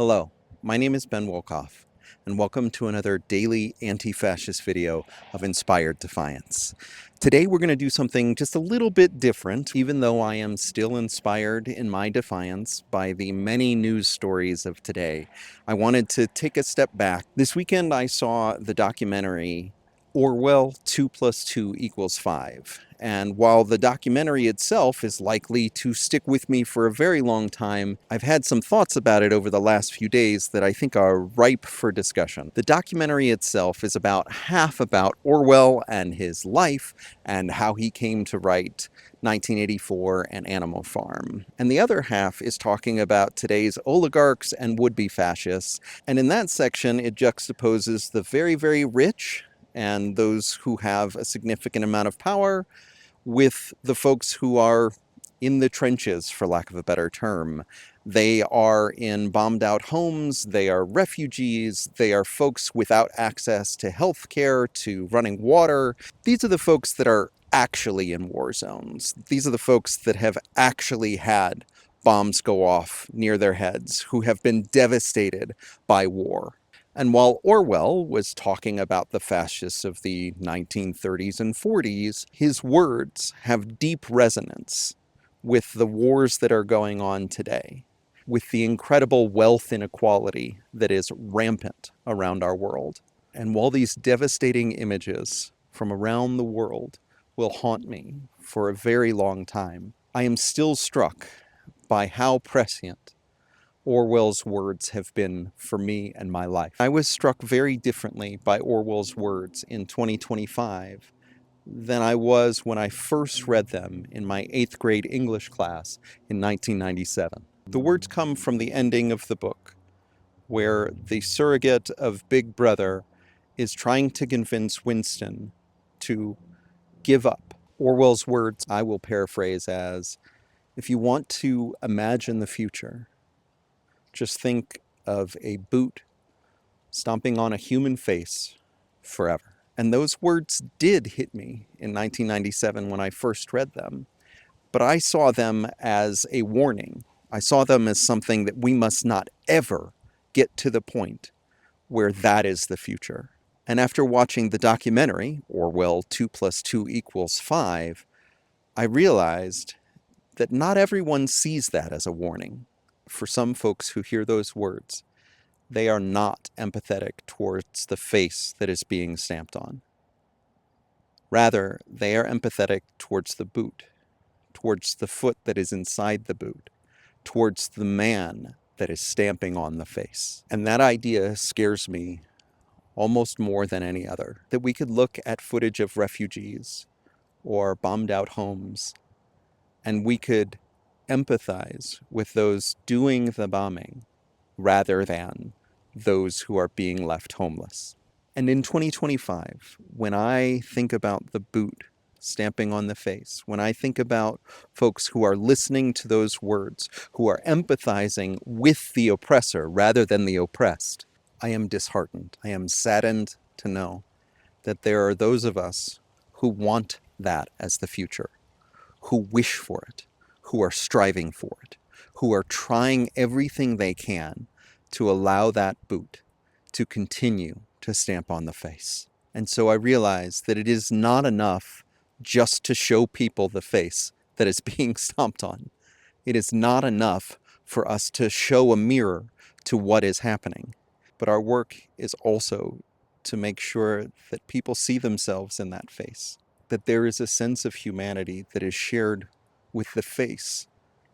Hello, my name is Ben Wolkoff, and welcome to another daily anti-fascist video of Inspired Defiance. Today we're going to do something just a little bit different, even though I am still inspired in my defiance by the many news stories of today. I wanted to take a step back. This weekend I saw the documentary Orwell 2 plus 2 equals 5. And while the documentary itself is likely to stick with me for a very long time, I've had some thoughts about it over the last few days that I think are ripe for discussion. The documentary itself is about half about Orwell and his life and how he came to write 1984 and Animal Farm. And the other half is talking about today's oligarchs and would-be fascists. And in that section, it juxtaposes the very, very rich and those who have a significant amount of power with the folks who are in the trenches, for lack of a better term. They are in bombed out homes, they are refugees, they are folks without access to health care, to running water. These are the folks that are actually in war zones. These are the folks that have actually had bombs go off near their heads, who have been devastated by war. And while Orwell was talking about the fascists of the 1930s and 40s, his words have deep resonance with the wars that are going on today, with the incredible wealth inequality that is rampant around our world. And while these devastating images from around the world will haunt me for a very long time, I am still struck by how prescient Orwell's words have been for me and my life. I was struck very differently by Orwell's words in 2025 than I was when I first read them in my 8th grade English class in 1997. The words come from the ending of the book, where the surrogate of Big Brother is trying to convince Winston to give up. Orwell's words I will paraphrase as, if you want to imagine the future, just think of a boot stomping on a human face forever. And those words did hit me in 1997 when I first read them. But I saw them as a warning. I saw them as something that we must not ever get to the point where that is the future. And after watching the documentary, Orwell 2 plus 2 equals 5, I realized that not everyone sees that as a warning. For some folks who hear those words, they are not empathetic towards the face that is being stamped on. Rather, they are empathetic towards the boot, towards the foot that is inside the boot, towards the man that is stamping on the face. And that idea scares me almost more than any other, that we could look at footage of refugees or bombed out homes, and we could empathize with those doing the bombing rather than those who are being left homeless. And in 2025, when I think about the boot stamping on the face, when I think about folks who are listening to those words, who are empathizing with the oppressor rather than the oppressed, I am disheartened. I am saddened to know that there are those of us who want that as the future, who wish for it, who are striving for it, who are trying everything they can to allow that boot to continue to stamp on the face. And so I realized that it is not enough just to show people the face that is being stomped on. It is not enough for us to show a mirror to what is happening. But our work is also to make sure that people see themselves in that face, that there is a sense of humanity that is shared with the face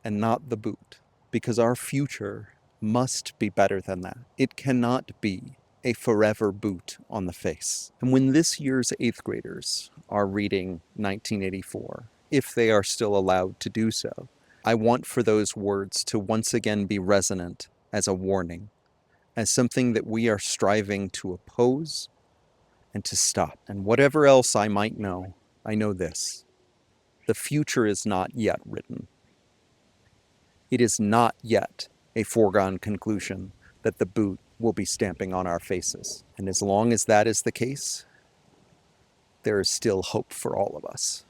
and not the boot, because our future must be better than that. It cannot be a forever boot on the face. And when this year's 8th graders are reading 1984, if they are still allowed to do so, I want for those words to once again be resonant as a warning, as something that we are striving to oppose and to stop. And whatever else I might know, I know this: the future is not yet written. It is not yet a foregone conclusion that the boot will be stamping on our faces. And as long as that is the case, there is still hope for all of us.